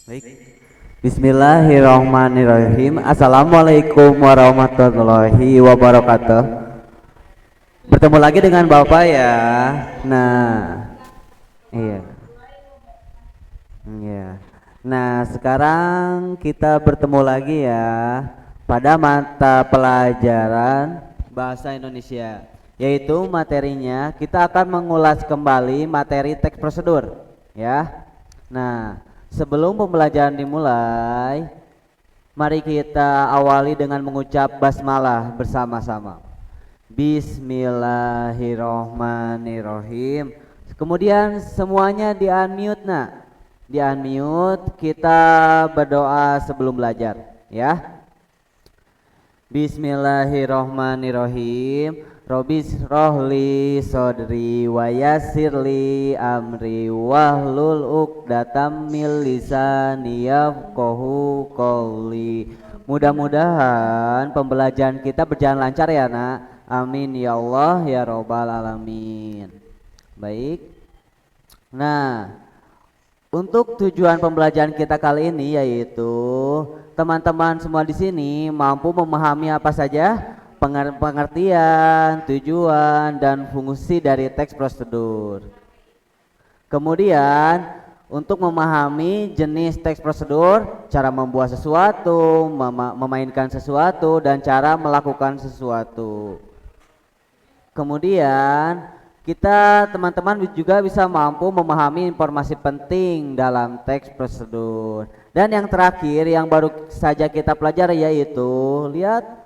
Baik. Bismillahirrahmanirrahim. Assalamualaikum warahmatullahi wabarakatuh. Bertemu lagi dengan Bapak ya. Nah, iya. Iya. Nah, sekarang kita bertemu lagi ya pada mata pelajaran Bahasa Indonesia, yaitu materinya kita akan mengulas kembali materi teks prosedur ya. Nah, sebelum pembelajaran dimulai, mari kita awali dengan mengucap basmalah bersama-sama. Bismillahirrohmanirrohim. Kemudian semuanya di-unmute nak. Di-unmute, kita berdoa sebelum belajar ya. Bismillahirrohmanirrohim. Robis rohli sodri wa yassirli amri wahlul uqdatam min lisani yafqahu qawli. Mudah-mudahan pembelajaran kita berjalan lancar ya nak. Amin ya Allah ya robbal alamin. Baik. Nah, untuk tujuan pembelajaran kita kali ini yaitu teman-teman semua di sini mampu memahami apa saja pengertian, tujuan, dan fungsi dari teks prosedur. Kemudian untuk memahami jenis teks prosedur, cara membuat sesuatu, memainkan sesuatu, dan cara melakukan sesuatu. Kemudian kita teman-teman juga bisa mampu memahami informasi penting dalam teks prosedur. Dan yang terakhir yang baru saja kita pelajari yaitu lihat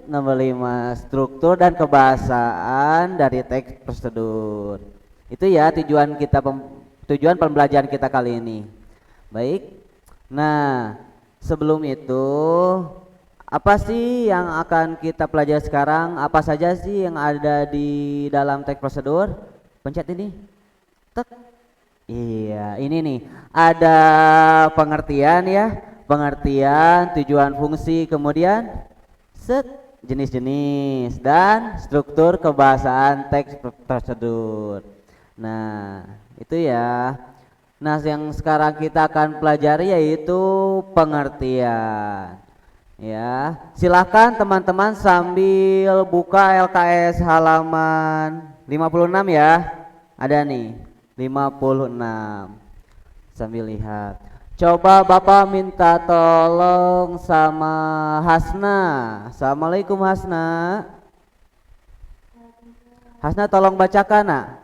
nomor 5, struktur dan kebahasaan dari teks prosedur. Itu ya tujuan pembelajaran kita kali ini. Baik. Nah, sebelum itu apa sih yang akan kita pelajari sekarang? Apa saja sih yang ada di dalam teks prosedur? Pencet ini. Tek. Iya, ini nih. Ada pengertian ya, pengertian, tujuan, fungsi, kemudian jenis-jenis dan struktur kebahasaan teks prosedur. Nah, itu ya. Nah, yang sekarang kita akan pelajari yaitu pengertian. Ya, silakan teman-teman sambil buka LKS halaman 56 ya. Ada nih, 56. Sambil lihat. Coba Bapak minta tolong sama Hasna. Assalamualaikum Hasna. Hasna tolong bacakan nak.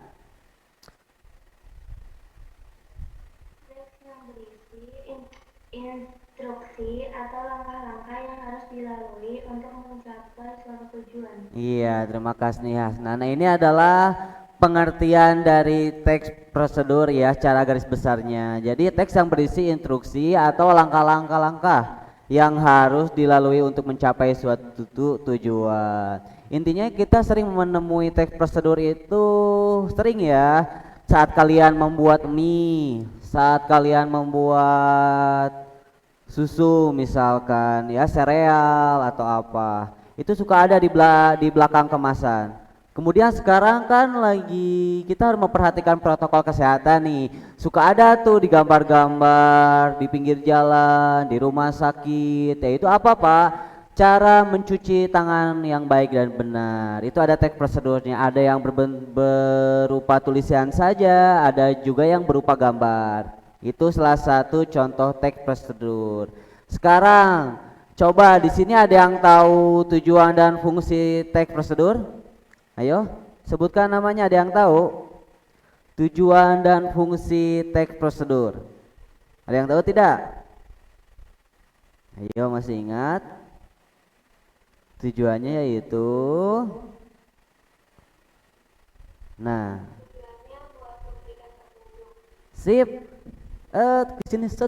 Instruksi atau langkah-langkah yang harus dilalui untuk mencapai suatu tujuan. Iya, terima kasih nih Hasna. Nah, ini adalah pengertian dari teks prosedur ya, secara garis besarnya. Jadi teks yang berisi instruksi atau langkah-langkah yang harus dilalui untuk mencapai suatu tujuan. Intinya kita sering menemui teks prosedur itu sering ya saat kalian membuat mie, saat kalian membuat susu misalkan ya, sereal atau apa. Itu suka ada di belakang kemasan. Kemudian sekarang kan lagi kita harus memperhatikan protokol kesehatan nih. Suka ada tuh di gambar-gambar di pinggir jalan, di rumah sakit. Ya itu apa Pak? Cara mencuci tangan yang baik dan benar. Itu ada teks prosedurnya. Ada yang berupa tulisan saja, ada juga yang berupa gambar. Itu salah satu contoh teks prosedur. Sekarang coba di sini ada yang tahu tujuan dan fungsi teks prosedur? Ayo, sebutkan namanya, ada yang tahu? Tujuan dan fungsi teks prosedur. Ada yang tahu tidak? Ayo, masih ingat? Tujuannya yaitu nah. Sip. Kesini set.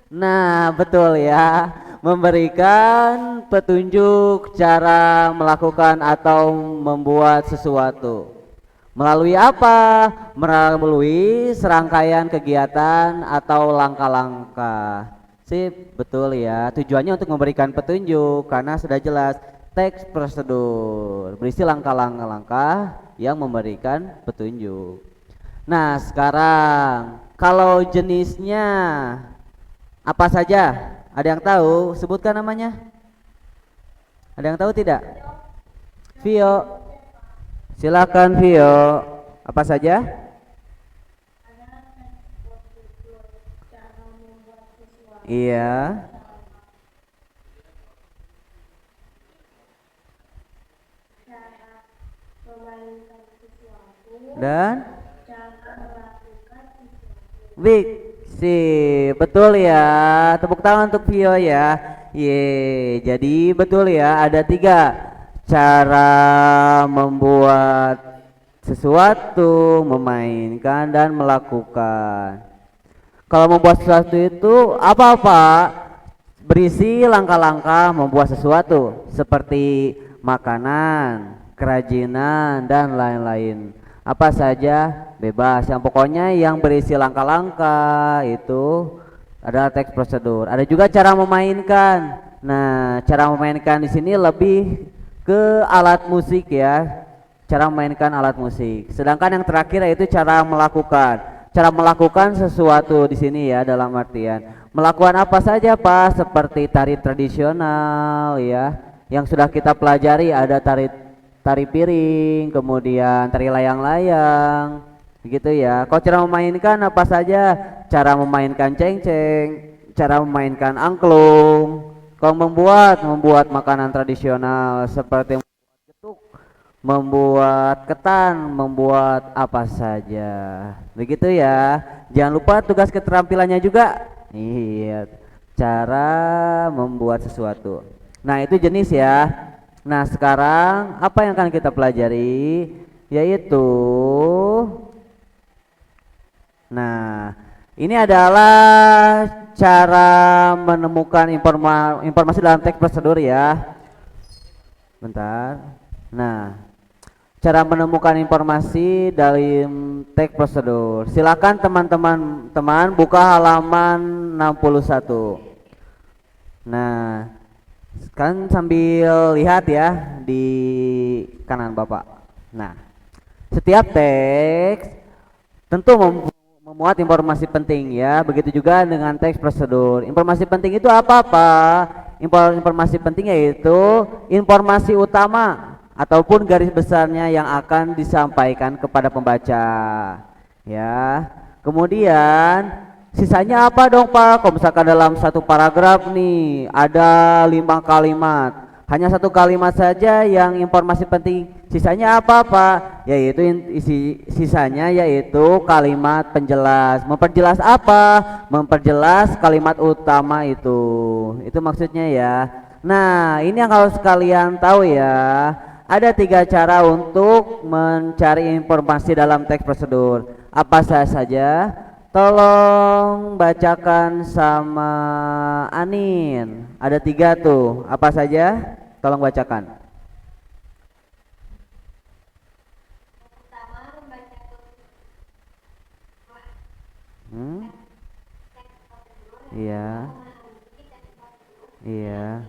Nah, betul ya. Memberikan petunjuk cara melakukan atau membuat sesuatu. Melalui apa? Melalui serangkaian kegiatan atau langkah-langkah. Sip, betul ya. Tujuannya untuk memberikan petunjuk karena sudah jelas teks prosedur berisi langkah-langkah yang memberikan petunjuk. Nah, sekarang kalau jenisnya Apa saja? Ada yang tahu? Sebutkan namanya. Ada yang tahu tidak? Vio. Silakan Vio. Apa saja? Iya. Dan Wiksi, betul ya. Tepuk tangan untuk Vio ya. Ye, jadi betul ya. Ada 3 cara membuat sesuatu, memainkan dan melakukan. Kalau membuat sesuatu itu apa-apa berisi langkah-langkah membuat sesuatu seperti makanan, kerajinan dan lain-lain. Apa saja bebas, yang pokoknya yang berisi langkah-langkah itu adalah teks prosedur. Ada juga cara memainkan. Nah, cara memainkan di sini lebih ke alat musik ya. Cara memainkan alat musik. Sedangkan yang terakhir yaitu cara melakukan. Cara melakukan sesuatu di sini ya, dalam artian melakukan apa saja Pak, seperti tari tradisional ya, yang sudah kita pelajari. Ada tari piring, kemudian tari layang-layang, begitu ya. Kalau cara memainkan apa saja? Cara memainkan cengceng, cara memainkan angklung. Kalau membuat makanan tradisional seperti membuat ketan, membuat apa saja, begitu ya. Jangan lupa tugas keterampilannya juga. Iya, cara membuat sesuatu. Nah, itu jenis ya. Nah, sekarang apa yang akan kita pelajari? Yaitu, nah, ini adalah cara menemukan informasi dalam teks prosedur ya. Bentar. Nah, cara menemukan informasi dalam teks prosedur. Silakan teman-teman buka halaman 61. Nah, kan sambil lihat ya di kanan Bapak. Nah, setiap teks tentu memuat informasi penting ya. Begitu juga dengan teks prosedur. Informasi penting itu apa-apa? Informasi penting yaitu informasi utama ataupun garis besarnya yang akan disampaikan kepada pembaca ya. Kemudian sisanya apa dong Pak? Kalau misalkan dalam satu paragraf nih ada 5 kalimat, hanya 1 kalimat saja yang informasi penting, sisanya apa Pak? Yaitu sisanya yaitu kalimat penjelas. Memperjelas apa? Memperjelas kalimat utama itu maksudnya ya. Nah, ini yang harus kalian tahu ya. Ada 3 cara untuk mencari informasi dalam teks prosedur. Apa saja? Tolong bacakan sama Anin. Ada 3 tuh. Apa saja? Tolong bacakan. Iya. Iya.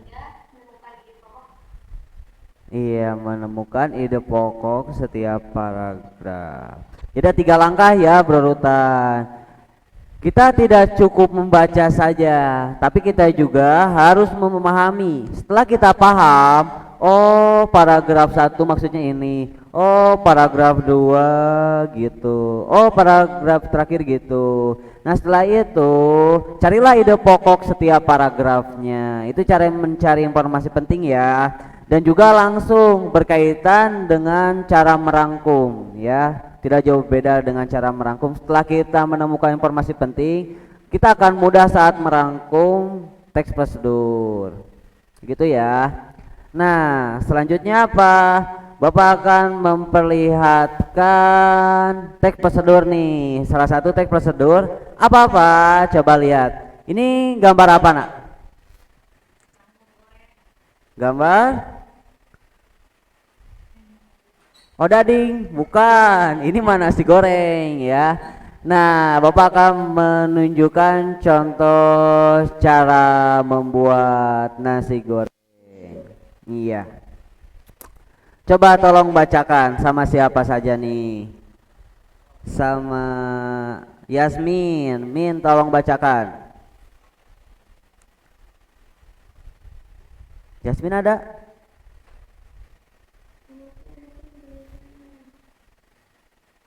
Iya, menemukan ide pokok setiap paragraf. Jadi ada 3 langkah ya, berurutan. Kita tidak cukup membaca saja, tapi kita juga harus memahami. Setelah kita paham, oh paragraf 1 maksudnya ini, oh paragraf 2 gitu, oh paragraf terakhir gitu. Nah, setelah itu carilah ide pokok setiap paragrafnya. Itu cara mencari informasi penting ya. Dan juga langsung berkaitan dengan cara merangkum ya. Tidak jauh beda dengan cara merangkum. Setelah kita menemukan informasi penting, kita akan mudah saat merangkum teks prosedur. Gitu ya. Nah, selanjutnya apa? Bapak akan memperlihatkan teks prosedur nih. Salah satu teks prosedur apa-apa? Coba lihat. Ini gambar apa, Nak? Gambar odading, bukan. Ini mah nasi goreng ya. Nah, Bapak akan menunjukkan contoh cara membuat nasi goreng. Iya. Coba tolong bacakan sama siapa saja nih. Sama Yasmin. Min, tolong bacakan. Jasmine ada?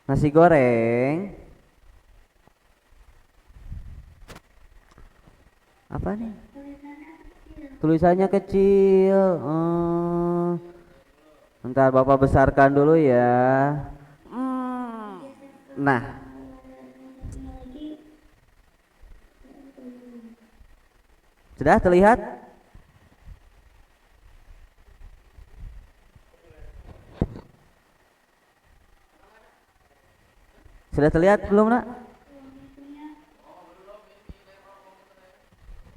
Nasi goreng. Apa nih? Tulisannya kecil. Bentar Bapak besarkan dulu ya. Nah, sudah terlihat? Sudah terlihat belum, Nak?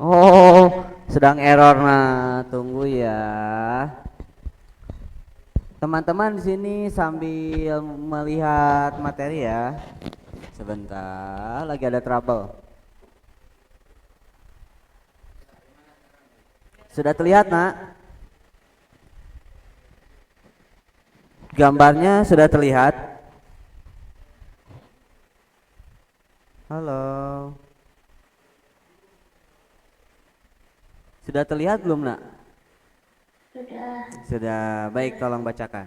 Oh, sedang error, nah. Tunggu ya. Teman-teman di sini sambil melihat materi ya. Sebentar, lagi ada trouble. Sudah terlihat, Nak? Gambarnya sudah terlihat? Halo. Sudah terlihat belum, Nak? Sudah. Sudah. Baik, tolong bacakan.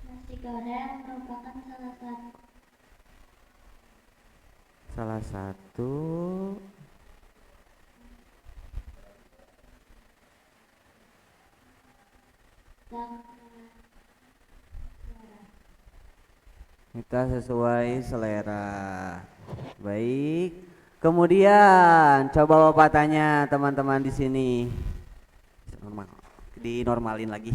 Nasi goreng merupakan Salah satu kita sesuai selera. Baik. Kemudian coba Bapak tanya teman-teman di sini. Normal. Dinormalin lagi.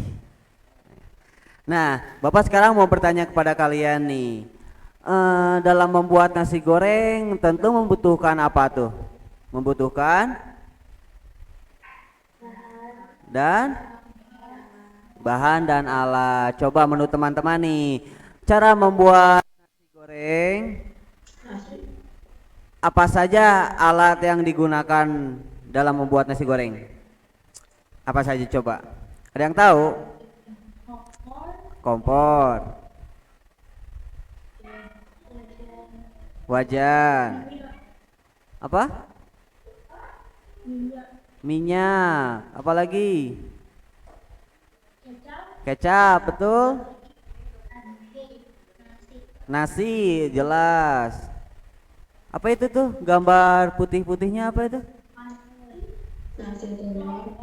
Nah, Bapak sekarang mau bertanya kepada kalian nih. Dalam membuat nasi goreng tentu membutuhkan apa tuh? Membutuhkan bahan dan alat. Coba menurut teman-teman nih, cara membuat nasi goreng, apa saja alat yang digunakan dalam membuat nasi goreng? Apa saja coba? Ada yang tahu? Kompor, wajan, apa? Minyak, apalagi? Kecap, betul? Nasi, jelas. Apa itu tuh? Gambar putih-putihnya apa itu?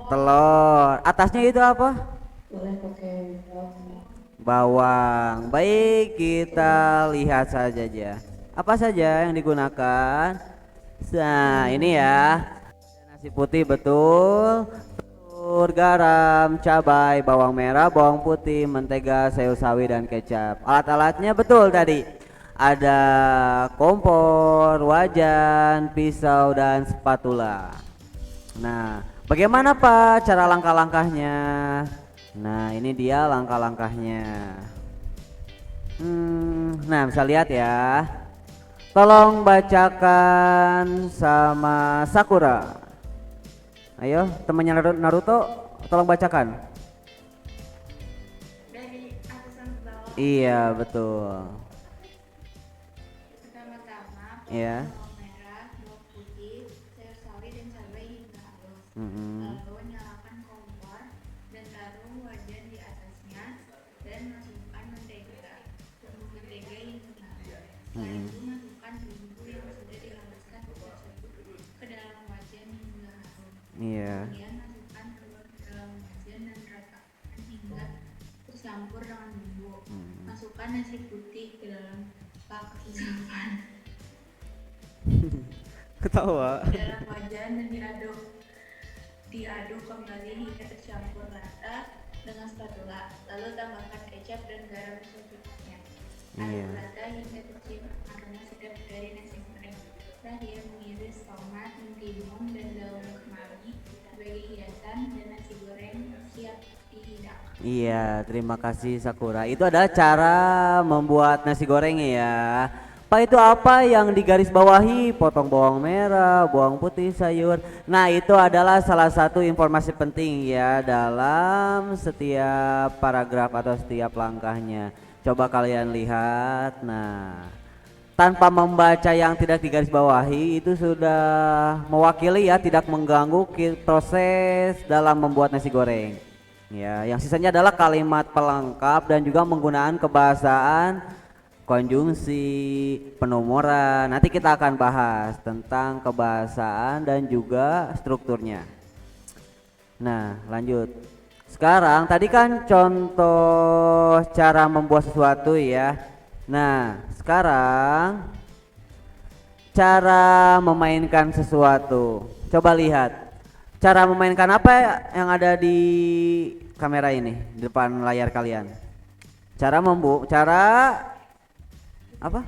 Telur. Atasnya itu apa? Bawang. Baik, kita lihat saja aja. Apa saja yang digunakan? Nah, ini ya. Nasi putih betul. Telur, garam, cabai, bawang merah, bawang putih, mentega, sayur sawi dan kecap. Alat-alatnya betul tadi. Ada kompor, wajan, pisau dan spatula. Nah, bagaimana Pak cara langkah-langkahnya? Nah, ini dia langkah-langkahnya. Nah, bisa lihat ya. Tolong bacakan sama Sakura. Ayo, temannya Naruto, tolong bacakan. Dari atasan ke bawah. Iya, betul. Pertama-tama, Iya. bawang merah, bawang putih, sayur sawi dan cabai hingga halus. Mm-mm. Lalu nyalakan kompor dan taruh wajan di atasnya dan masukkan mentega. Tumbuk mentega hingga halus. Setelah itu masukkan bumbu yang sudah dihaluskan tersebut ke dalam wajan hingga halus. Iya. Kemudian masukkan telur ke dalam wajan dan ratakan hingga tercampur dengan bumbu. Masukkan nasi putih ke dalam pak simpan Ketawa. dalam wajan dan diaduk kembali hingga tercampur rata dengan spatula. Lalu tambahkan kecap dan garam secukupnya. Iya. Aduk rata hingga tercium aroma sedap dari nasi goreng. Terakhir mengiris tomat, mentimun dan daun kemangi sebagai hiasan dan nasi goreng siap dihidangkan. Iya, terima kasih Sakura. Itu adalah cara membuat nasi goreng ya. Pak, itu apa yang digaris bawahi? Potong bawang merah, bawang putih, sayur. Nah, itu adalah salah satu informasi penting ya dalam setiap paragraf atau setiap langkahnya. Coba kalian lihat. Nah, tanpa membaca yang tidak digarisbawahi itu sudah mewakili ya tidak mengganggu proses dalam membuat nasi goreng. Ya, yang sisanya adalah kalimat pelengkap dan juga penggunaan kebahasaan, konjungsi, penomoran. Nanti kita akan bahas tentang kebahasaan dan juga strukturnya. Nah, lanjut. Sekarang tadi kan contoh cara membuat sesuatu ya. Nah, sekarang cara memainkan sesuatu. Coba lihat. Cara memainkan apa yang ada di kamera ini, di depan layar kalian? Cara apa?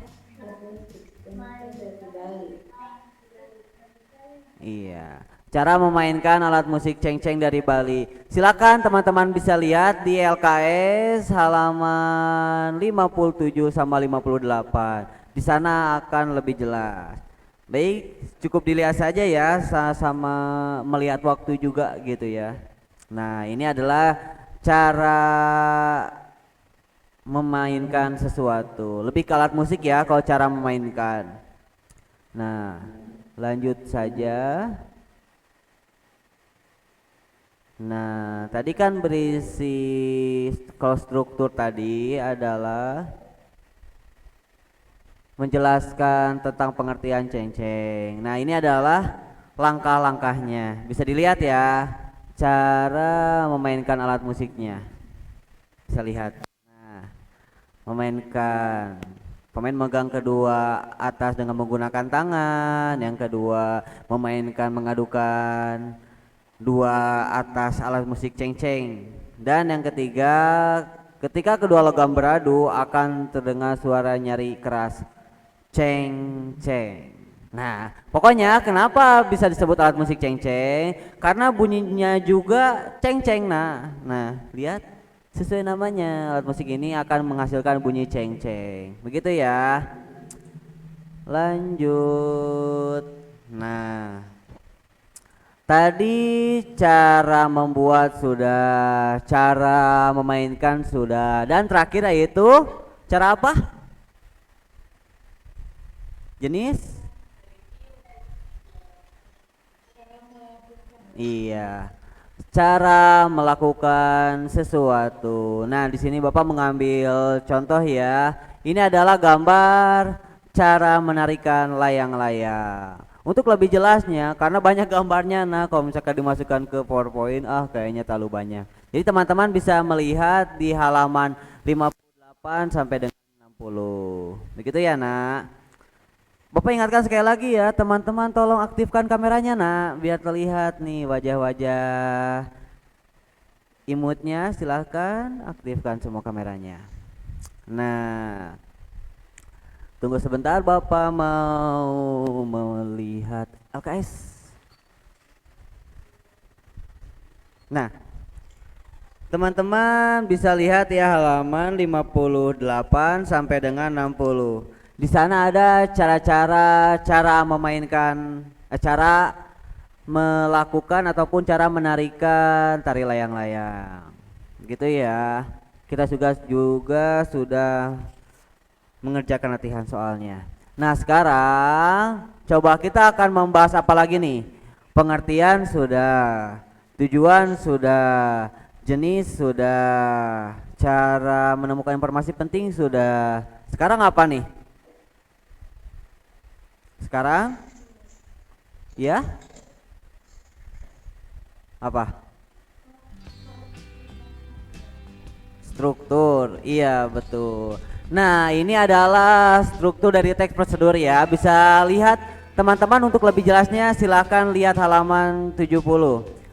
Iya. Cara memainkan alat musik cengceng dari Bali. Silakan teman-teman bisa lihat di LKS halaman 57 sama 58. Di sana akan lebih jelas. Baik, cukup dilihat saja ya sama melihat waktu juga gitu ya. Nah, ini adalah cara memainkan sesuatu. Lebih ke alat musik ya kalau cara memainkan. Nah, lanjut saja. Nah, tadi kan berisi kalau struktur tadi adalah menjelaskan tentang pengertian cengceng. Nah, ini adalah langkah-langkahnya. Bisa dilihat ya cara memainkan alat musiknya. Bisa lihat. Nah, memainkan. Pemain megang kedua atas dengan menggunakan tangan. Yang kedua memainkan mengadukan dua atas alat musik cengceng. Dan yang ketiga ketika kedua logam beradu akan terdengar suara nyeri keras. Ceng ceng. Nah, pokoknya kenapa bisa disebut alat musik ceng-ceng? Karena bunyinya juga ceng-ceng. Nah, lihat sesuai namanya alat musik ini akan menghasilkan bunyi ceng-ceng. Begitu ya. Lanjut. Nah, tadi cara membuat sudah, cara memainkan sudah, dan terakhir yaitu cara apa? Jenis? Iya. Cara melakukan sesuatu. Nah, di sini Bapak mengambil contoh ya. Ini adalah gambar cara menarikan layang-layang. Untuk lebih jelasnya, karena banyak gambarnya, nah kalau misalkan dimasukkan ke PowerPoint, kayaknya terlalu banyak. Jadi teman-teman bisa melihat di halaman 58 sampai dengan 60. Begitu ya, Nak? Bapak ingatkan sekali lagi ya, teman-teman tolong aktifkan kameranya nak, biar terlihat nih wajah-wajah imutnya. Silahkan aktifkan semua kameranya. Nah, tunggu sebentar, Bapak mau melihat LKS. Nah, teman-teman bisa lihat ya halaman 58 sampai dengan 60. Di sana ada cara memainkan, cara melakukan ataupun cara menarikan tari layang-layang. Gitu ya. Kita juga sudah mengerjakan latihan soalnya. Nah, sekarang coba kita akan membahas apa lagi nih? Pengertian sudah, tujuan sudah, jenis sudah, cara menemukan informasi penting sudah. Sekarang apa nih? Sekarang ya apa? Struktur. Iya betul. Nah, ini adalah struktur dari teks prosedur ya. Bisa lihat teman-teman, untuk lebih jelasnya silahkan lihat halaman 70.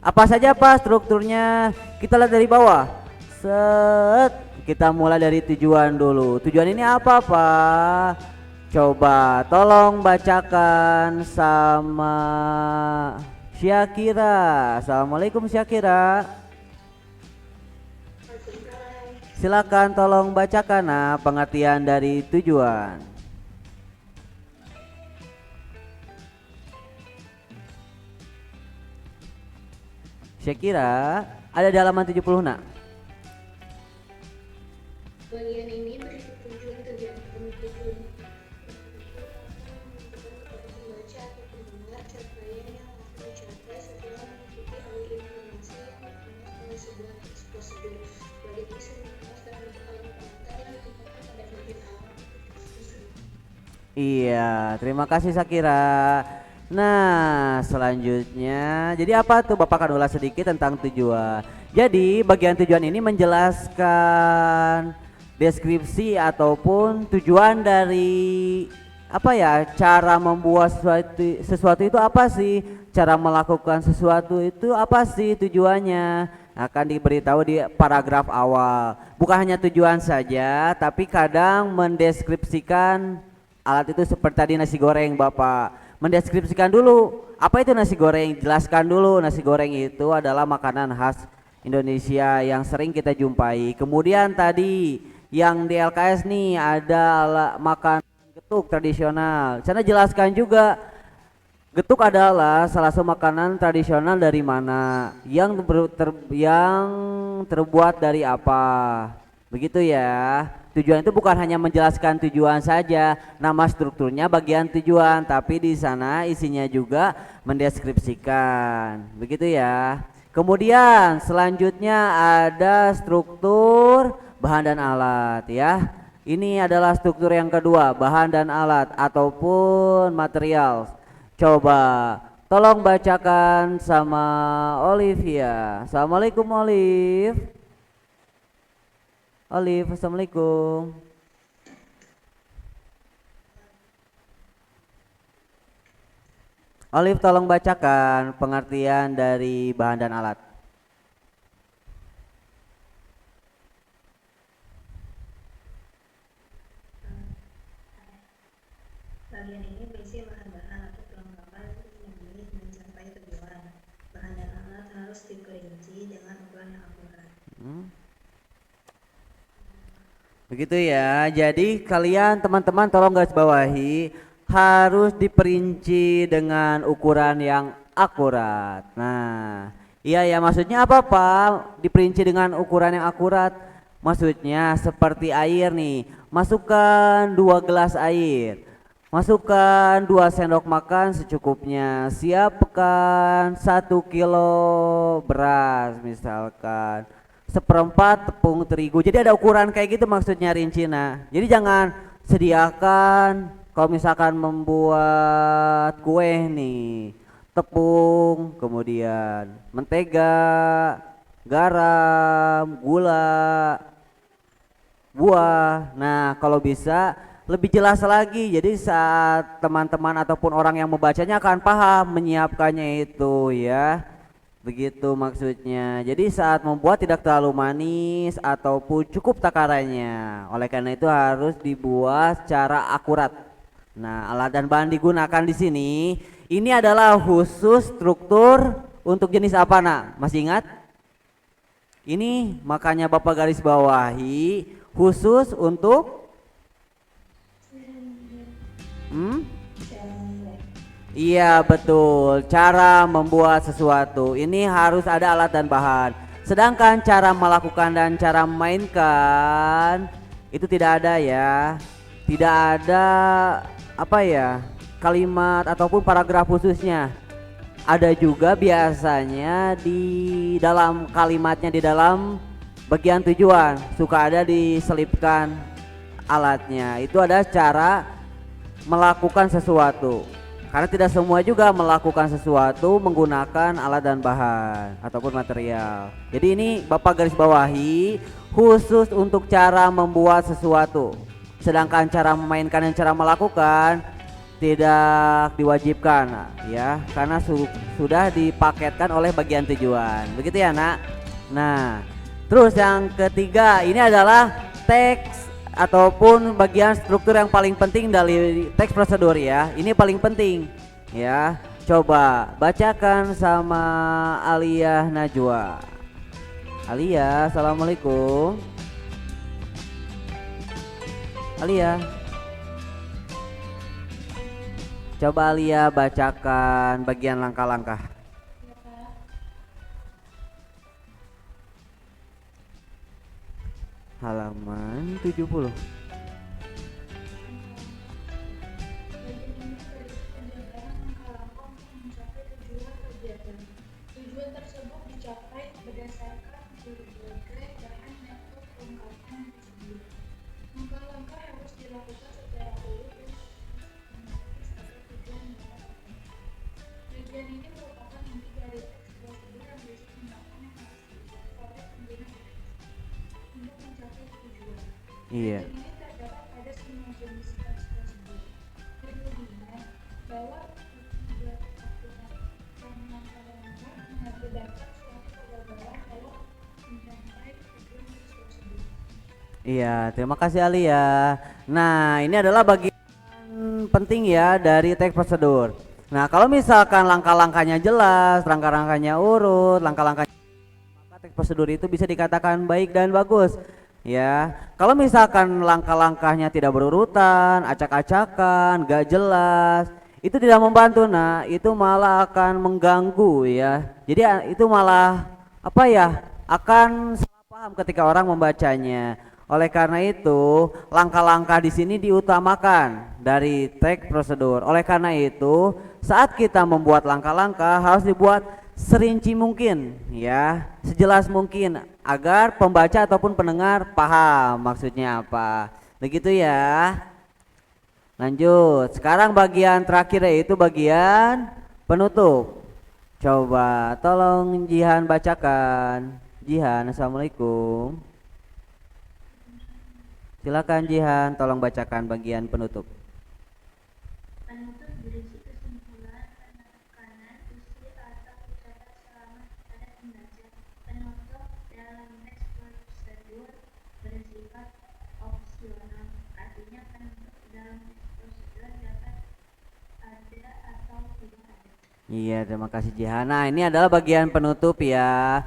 Apa saja Pak strukturnya? Kita lihat dari bawah. Set, kita mulai dari tujuan dulu. Tujuan ini apa Pak? Coba tolong bacakan sama Syakira. Assalamualaikum Syakira. Silakan tolong bacakan pengertian dari tujuan. Syakira, ada di halaman 70 nak. Bagian ini berisi tujuan kegiatan pengikutan. Iya, terima kasih Sakira. Nah, selanjutnya, jadi apa tuh Bapak akan ulas sedikit tentang tujuan. Jadi, bagian tujuan ini menjelaskan deskripsi ataupun tujuan dari apa ya, cara membuat sesuatu itu apa sih? Cara melakukan sesuatu itu apa sih tujuannya? Akan diberitahu di paragraf awal. Bukan hanya tujuan saja, tapi kadang mendeskripsikan alat itu seperti tadi nasi goreng Bapak. Mendeskripsikan dulu apa itu nasi goreng, jelaskan dulu nasi goreng itu adalah makanan khas Indonesia yang sering kita jumpai. Kemudian tadi yang di LKS nih ada makan getuk tradisional. Sana jelaskan juga getuk adalah salah satu makanan tradisional dari mana, yang terbuat dari apa. Begitu ya. Tujuan itu bukan hanya menjelaskan tujuan saja, nama strukturnya bagian tujuan, tapi di sana isinya juga mendeskripsikan. Begitu ya. Kemudian selanjutnya ada struktur bahan dan alat ya. Ini adalah struktur yang kedua, bahan dan alat ataupun material. Coba tolong bacakan sama Olivia. Assalamualaikum Olive. Olive, assalamualaikum. Olive, tolong bacakan pengertian dari bahan dan alat. Bagian ini berisi bahan-bahan atau perlengkapan demi mencapai tujuan. Bahan dan alat harus diperinci dengan ukuran yang akurat. Begitu ya. Jadi kalian teman-teman tolong garis bawahi, harus diperinci dengan ukuran yang akurat. Nah, iya ya, maksudnya apa Pak? Diperinci dengan ukuran yang akurat. Maksudnya seperti air nih. Masukkan 2 gelas air. Masukkan 2 sendok makan secukupnya. Siapkan 1 kilo beras misalkan. 1/4 tepung terigu. Jadi ada ukuran kayak gitu maksudnya rincina. Jadi jangan sediakan kalau misalkan membuat kue nih, tepung, kemudian mentega, garam, gula, buah. Nah, kalau bisa lebih jelas lagi. Jadi saat teman-teman ataupun orang yang membacanya akan paham menyiapkannya itu ya. Begitu maksudnya. Jadi saat membuat tidak terlalu manis ataupun cukup takarannya. Oleh karena itu harus dibuat secara akurat. Nah, alat dan bahan digunakan di sini ini adalah khusus struktur untuk jenis apa nak? Masih ingat? Ini makanya Bapak garis bawahi khusus untuk Iya betul, cara membuat sesuatu ini harus ada alat dan bahan. Sedangkan cara melakukan dan cara memainkan itu tidak ada ya. Tidak ada apa ya, kalimat ataupun paragraf khususnya. Ada juga biasanya di dalam kalimatnya, di dalam bagian tujuan suka ada diselipkan alatnya. Itu ada cara melakukan sesuatu. Karena tidak semua juga melakukan sesuatu menggunakan alat dan bahan ataupun material. Jadi ini Bapak garis bawahi khusus untuk cara membuat sesuatu. Sedangkan cara memainkan dan cara melakukan tidak diwajibkan ya, karena sudah dipaketkan oleh bagian tujuan. Begitu ya nak. Nah, terus yang ketiga ini adalah teks ataupun bagian struktur yang paling penting dari teks prosedur ya. Ini paling penting ya. Coba bacakan sama Alia Najwa. Alia, assalamualaikum. Alia, coba Alia bacakan bagian langkah-langkah. Halaman 70. Tujuan tersebut dicapai berdasarkan berbagai bahan atau perlengkapan yang disediakan. Langkah-langkah harus dilakukan secara urut Bagian ini merupakan inti dari teks prosedur yang berisi tindakan yang harus dilakukan oleh pengguna untuk mencapai tujuan. Iya. Bagian ini terdapat pada semua jenis teks prosedur. Kemudian, bahwa tujuan aturan dan langkah-langkah mengakibatkan suatu kegagalan dalam mencapai tujuan teks prosedur. Iya, terima kasih Alia. Nah, ini adalah bagian penting ya dari teks prosedur. Nah, kalau misalkan langkah-langkahnya jelas, langkah-langkahnya urut, langkah-langkahnya, maka teks prosedur itu bisa dikatakan baik dan bagus. Ya, kalau misalkan langkah-langkahnya tidak berurutan, acak-acakan, gak jelas, itu tidak membantu. Nah, itu malah akan mengganggu ya. Jadi itu malah apa ya? Akan salah paham ketika orang membacanya. Oleh karena itu, langkah-langkah di sini diutamakan dari teks prosedur. Oleh karena itu, saat kita membuat langkah-langkah harus dibuat serinci mungkin ya, sejelas mungkin agar pembaca ataupun pendengar paham maksudnya apa. Begitu ya. Lanjut. Sekarang bagian terakhir yaitu bagian penutup. Coba tolong Jihan bacakan. Jihan, Assalamualaikum. Silakan Jihan, tolong bacakan bagian penutup. Penutup berisi kesimpulan, penekanan, usil atau ucapan selamat kepada pembaca. Penutup dalam teks prosedur bersifat opsional. Artinya penutup dalam teks prosedur dapat ada atau tidak ada. Iya, terima kasih Jihan. Nah, ini adalah bagian penutup ya.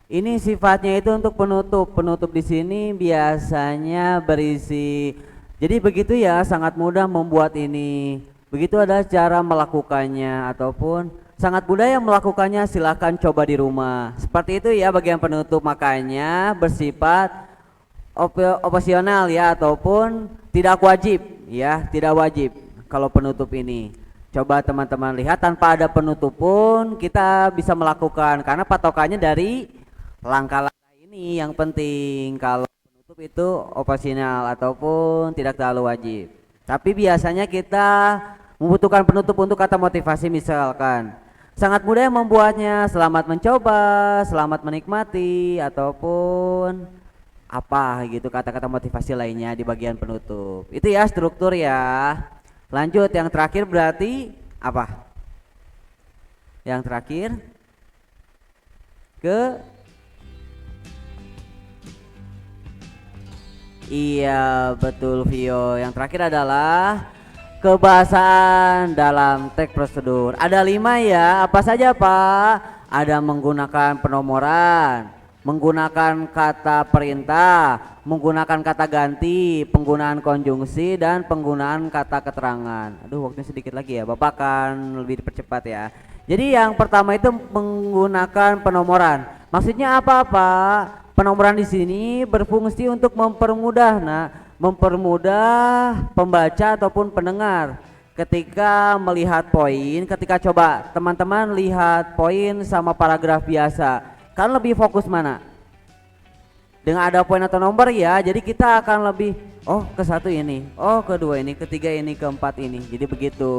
Ini sifatnya itu untuk penutup. Penutup di sini biasanya berisi. Jadi begitu ya, sangat mudah membuat ini. Begitu ada cara melakukannya ataupun sangat mudah yang melakukannya, silahkan coba di rumah. Seperti itu ya bagian penutup, makanya bersifat opsional ya ataupun tidak wajib ya, tidak wajib kalau penutup ini. Coba teman-teman lihat tanpa ada penutup pun kita bisa melakukan karena patokannya dari langkah-langkah ini yang penting. Kalau penutup itu opsional ataupun tidak terlalu wajib. Tapi biasanya kita membutuhkan penutup untuk kata motivasi, misalkan sangat mudah membuatnya, selamat mencoba, selamat menikmati, ataupun apa gitu kata-kata motivasi lainnya di bagian penutup. Itu ya struktur ya. Lanjut yang terakhir berarti apa? Yang terakhir ke iya betul Vio. Yang terakhir adalah kebahasaan dalam teks prosedur. Ada 5 ya. Apa saja Pak? Ada menggunakan penomoran, menggunakan kata perintah, menggunakan kata ganti, penggunaan konjungsi, dan penggunaan kata keterangan. Aduh, waktunya sedikit lagi ya, Bapak akan lebih dipercepat ya. Jadi yang pertama itu menggunakan penomoran. Maksudnya apa Pak? Penomoran di sini berfungsi untuk mempermudah, mempermudah pembaca ataupun pendengar ketika melihat poin. Ketika coba teman-teman lihat poin sama paragraf biasa, kan lebih fokus mana? Dengan ada poin atau nomor ya, jadi kita akan lebih ke satu ini, kedua ini, ketiga ini, keempat ini. Jadi begitu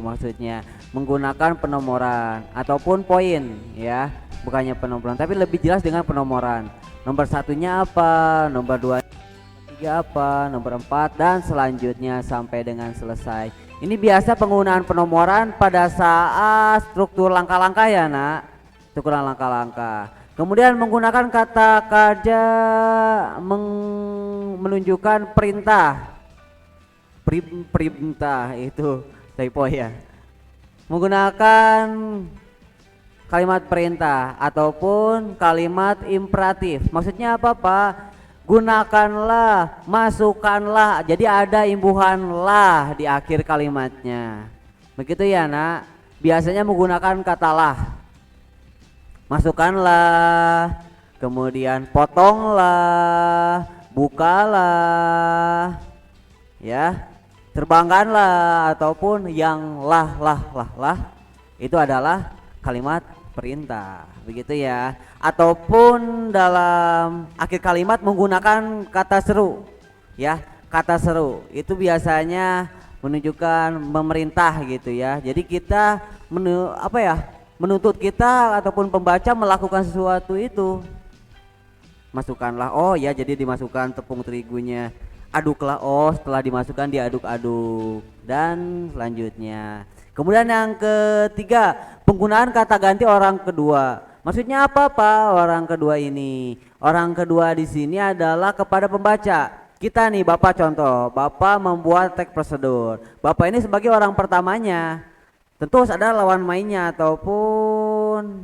maksudnya menggunakan penomoran ataupun poin ya, bukannya penomoran tapi lebih jelas dengan penomoran. Nomor satunya apa, nomor 2, nomor 3 apa, nomor 4 dan selanjutnya sampai dengan selesai. Ini biasa penggunaan penomoran pada saat struktur langkah-langkah ya struktur langkah-langkah. Kemudian menggunakan kata kerja menunjukkan perintah. Perintah itu typo ya. Menggunakan kalimat perintah ataupun kalimat imperatif. Maksudnya apa Pak? Gunakanlah, masukkanlah. Jadi ada imbuhan lah di akhir kalimatnya. Begitu ya Biasanya menggunakan kata lah. Masukkanlah, kemudian potonglah, bukalah, ya, terbangkanlah, ataupun yang lah, itu adalah kalimat perintah, begitu ya. Ataupun dalam akhir kalimat menggunakan kata seru, ya, kata seru itu biasanya menunjukkan memerintah gitu ya. Jadi kita apa ya, menuntut kita ataupun pembaca melakukan sesuatu itu. Masukkanlah, oh ya, jadi dimasukkan tepung terigunya. Aduklah, oh setelah dimasukkan diaduk-aduk. Dan selanjutnya, kemudian yang ketiga, penggunaan kata ganti orang kedua. Maksudnya apa Pak orang kedua ini? Orang kedua di sini adalah kepada pembaca. Kita nih Bapak, contoh, Bapak membuat teks prosedur. Bapak ini sebagai orang pertamanya. Tentu harus ada lawan mainnya ataupun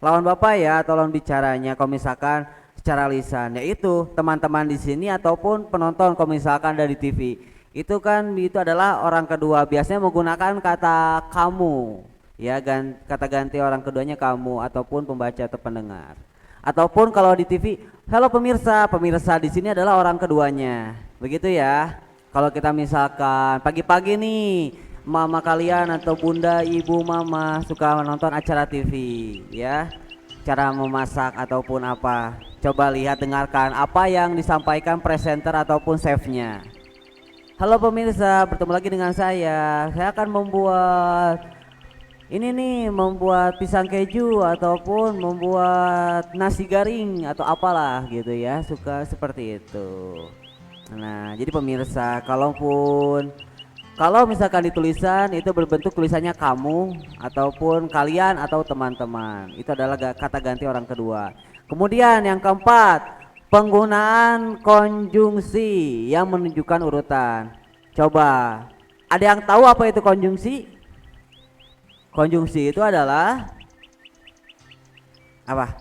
lawan Bapak ya, atau lawan bicaranya kalau misalkan secara lisan, yaitu teman-teman di sini ataupun penonton kalau misalkan dari TV. Itu kan itu adalah orang kedua, biasanya menggunakan kata kamu. Ya, kata ganti orang keduanya kamu ataupun pembaca atau pendengar. Ataupun kalau di TV, halo pemirsa, pemirsa di sini adalah orang keduanya. Begitu ya. Kalau kita misalkan pagi-pagi nih, mama kalian atau bunda, ibu, mama suka menonton acara TV, ya. Cara memasak ataupun apa. Coba lihat, dengarkan apa yang disampaikan presenter ataupun chefnya. Halo pemirsa, bertemu lagi dengan saya. Saya akan membuat ini nih, membuat pisang keju ataupun membuat nasi garing atau apalah gitu ya, suka seperti itu. Nah, jadi pemirsa, kalau misalkan di tulisan itu berbentuk tulisannya kamu ataupun kalian atau teman-teman, itu adalah kata ganti orang kedua. Kemudian yang keempat, penggunaan konjungsi yang menunjukkan urutan. Coba, ada yang tahu apa itu konjungsi? Konjungsi itu adalah apa?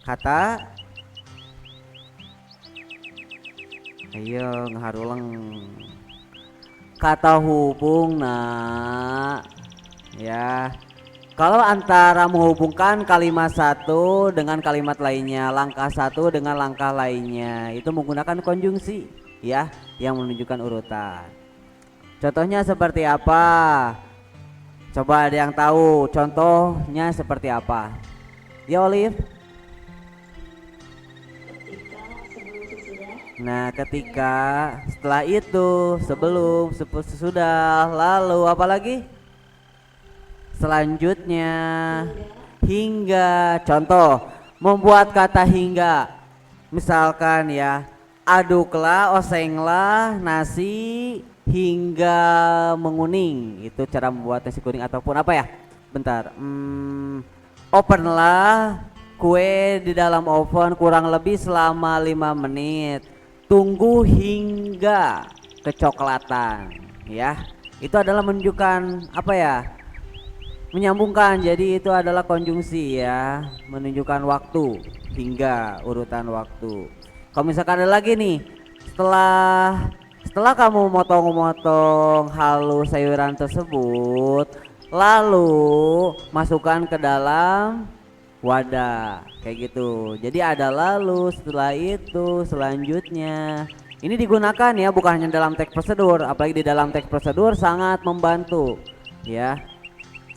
Kata, ayo ngaharuleng, kata hubung nak, ya. Kalau antara menghubungkan kalimat satu dengan kalimat lainnya, langkah satu dengan langkah lainnya, itu menggunakan konjungsi, ya, yang menunjukkan urutan. Contohnya seperti apa? Coba ada yang tahu contohnya seperti apa? Ya Olive? Ketika sebelum sesudah. Nah, ketika, setelah itu, sebelum, sesudah, lalu apa lagi? Selanjutnya, hingga. Contoh, membuat kata hingga. Misalkan ya, aduklah, osenglah nasi hingga menguning. Itu cara membuat nasi kuning ataupun apa ya? Bentar. Openlah kue di dalam oven kurang lebih selama 5 menit. Tunggu hingga kecoklatan, ya. Itu adalah menunjukkan apa ya? Menyambungkan. Jadi itu adalah konjungsi ya, menunjukkan waktu, hingga urutan waktu. Kalau misalkan ada lagi nih, setelah kamu motong-motong halus sayuran tersebut, lalu masukkan ke dalam wadah, kayak gitu. Jadi ada lalu, setelah itu, selanjutnya. Ini digunakan ya, bukan hanya dalam teks prosedur, apalagi di dalam teks prosedur sangat membantu, ya.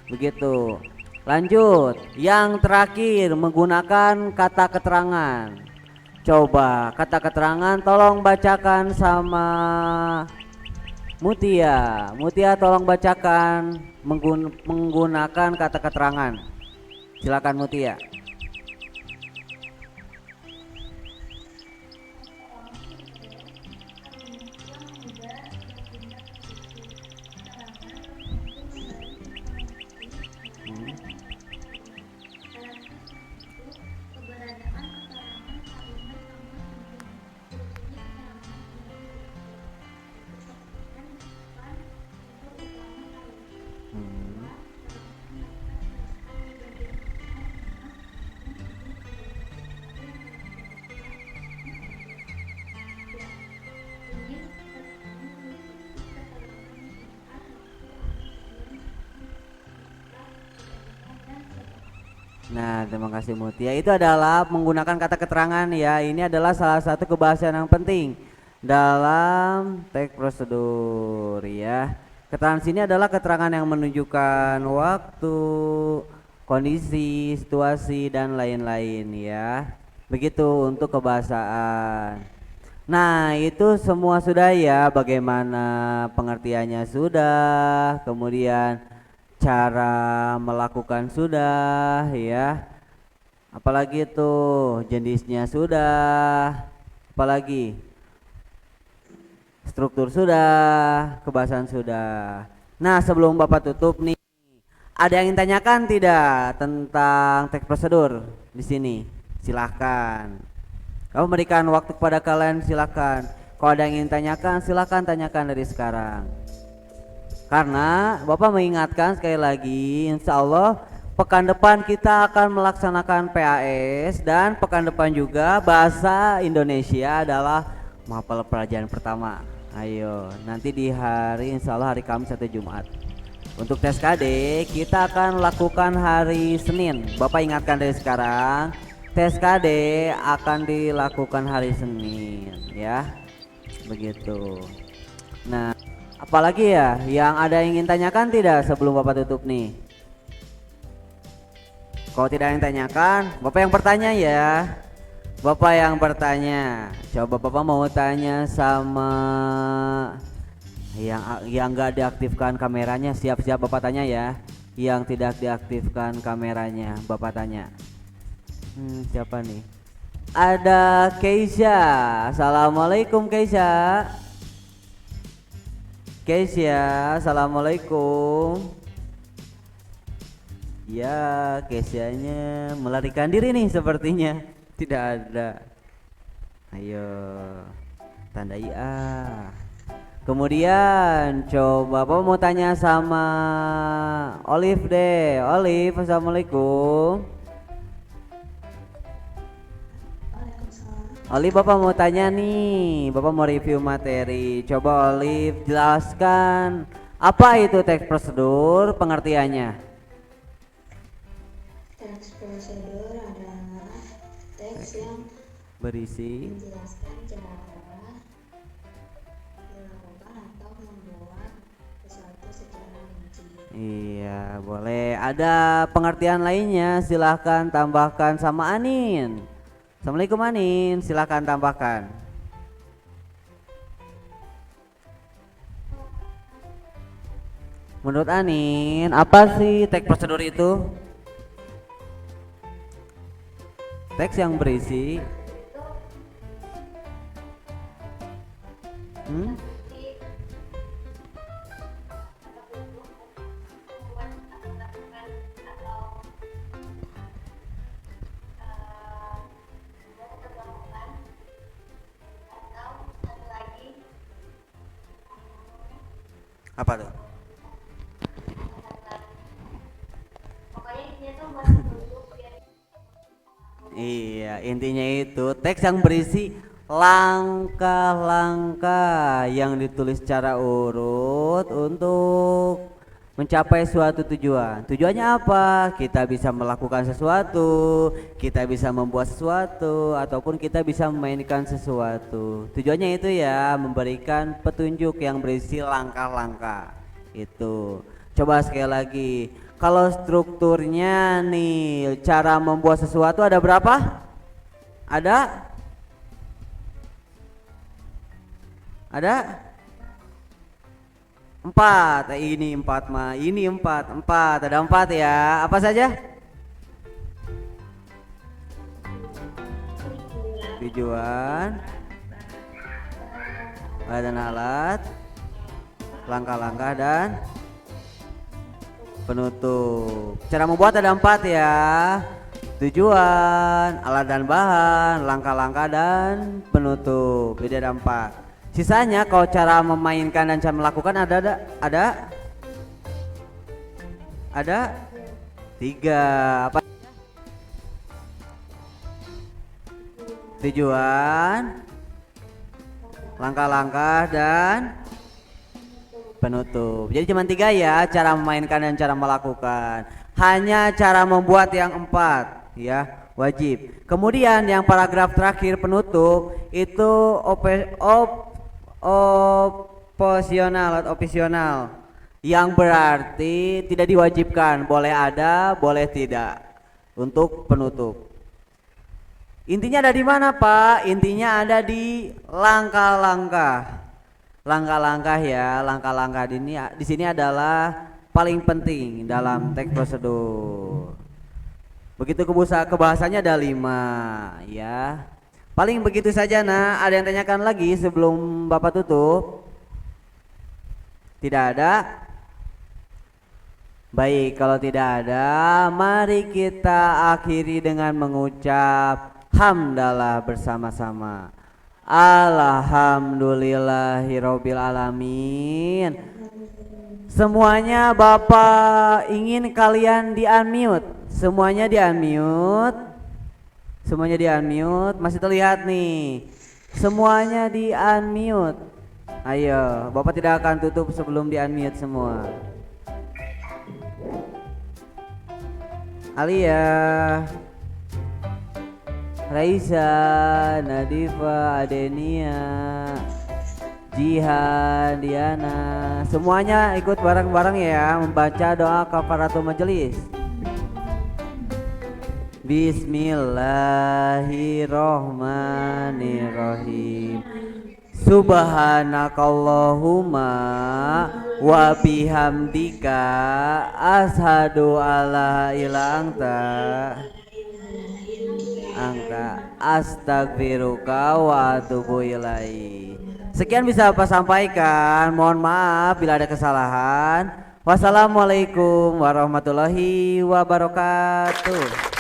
Begitu. Lanjut, yang terakhir menggunakan kata keterangan. Coba kata keterangan tolong bacakan sama Mutia. Mutia tolong bacakan menggunakan kata keterangan. Silakan Mutia. Nah, terima kasih Mutia. Itu adalah menggunakan kata keterangan ya. Ini adalah salah satu kebahasan yang penting dalam teks prosedur ya. Keterangan sini adalah keterangan yang menunjukkan waktu, kondisi, situasi dan lain-lain ya. Begitu untuk kebahasaan. Nah, itu semua sudah ya. Bagaimana pengertiannya sudah. Kemudian cara melakukan sudah ya. Apalagi tuh jenisnya sudah, apalagi struktur sudah, kebahasan sudah. Nah, sebelum Bapak tutup nih, ada yang ingin tanyakan tidak tentang teks prosedur di sini? Silahkan. Kamu berikan waktu kepada kalian, silahkan. Kalau ada yang ingin tanyakan, silahkan tanyakan dari sekarang. Karena Bapak mengingatkan sekali lagi, insya Allah pekan depan kita akan melaksanakan PAS dan pekan depan juga bahasa Indonesia adalah mapel pelajaran pertama. Ayo, nanti di hari insya Allah hari Kamis atau Jumat. Untuk tes KD kita akan lakukan hari Senin. Bapak ingatkan dari sekarang, tes KD akan dilakukan hari Senin ya. Begitu. Nah, apalagi ya yang ada yang ingin tanyakan tidak sebelum Bapak tutup nih? Kalau tidak yang tanyakan, Bapak yang bertanya ya. Bapak yang bertanya. Coba Bapak mau tanya sama yang nggak diaktifkan kameranya, siap-siap Bapak tanya ya. Yang tidak diaktifkan kameranya Bapak tanya. Siapa nih? Ada Keisha. Assalamualaikum Keisha. Keisha, assalamualaikum. Ya, Keisha-nya melarikan diri nih sepertinya. Tidak ada. Ayo, tandai A. Kemudian coba Bapak mau tanya sama Olive deh. Olive, assalamualaikum. Olive, Bapak mau tanya nih. Bapak mau review materi. Coba Olive jelaskan apa itu teks prosedur, pengertiannya. Teks prosedur adalah teks yang Berisi menjelaskan cara melakukan atau membuat sesuatu secara rinci. Iya, boleh. Ada pengertian lainnya, silahkan tambahkan sama Anin. Assalamualaikum Anin, silahkan tambahkan. Menurut Anin, apa sih teks prosedur itu? Teks yang berisi apa tuh? Iya, intinya itu teks yang berisi langkah-langkah yang ditulis secara urut untuk mencapai suatu tujuan. Tujuannya apa? Kita bisa melakukan sesuatu, kita bisa membuat sesuatu, ataupun kita bisa memainkan sesuatu. Tujuannya itu ya memberikan petunjuk yang berisi langkah-langkah. Itu. Coba sekali lagi. Kalau strukturnya nih, cara membuat sesuatu ada berapa? Ada? Ada? 4. Ini 4 mah. Ini 4. 4. Ada 4 ya. Apa saja? Tujuan, badan alat, langkah-langkah dan penutup. Cara membuat ada 4 ya. Tujuan, alat dan bahan, langkah-langkah dan penutup. Jadi ada 4. Sisanya kalau cara memainkan dan cara melakukan ada 3. Apa? Tujuan, langkah-langkah dan penutup. Jadi cuma 3 ya cara memainkan dan cara melakukan. Hanya cara membuat yang 4 ya wajib. Kemudian yang paragraf terakhir penutup itu opsional yang berarti tidak diwajibkan, boleh ada boleh tidak untuk penutup. Intinya ada di mana Pak? Intinya ada di langkah-langkah. Langkah-langkah ya, langkah-langkah di sini adalah paling penting dalam teks prosedur. Begitu kebahasannya ada 5 ya. Paling begitu saja. Nah, ada yang tanyakan lagi sebelum Bapak tutup? Tidak ada? Baik, kalau tidak ada, mari kita akhiri dengan mengucap hamdalah bersama-sama. Alhamdulillahirabbil alamin. Semuanya Bapak ingin kalian di-unmute. Semuanya di-unmute. Semuanya di-unmute. Masih terlihat nih. Semuanya di-unmute. Ayo, Bapak tidak akan tutup sebelum di-unmute semua. Alia, Raisa, Nadifa, Adenia, Jihan, Diana, semuanya ikut bareng-bareng ya membaca doa kafaratul majelis. Bismillahirrohmanirrohim. Subhanakallahumma wa bihamdika ashadu alla ilaha anta astagfiruka wa atubu ilaih. Sekian bisa Bapak sampaikan. Mohon maaf bila ada kesalahan. Wassalamualaikum warahmatullahi wabarakatuh.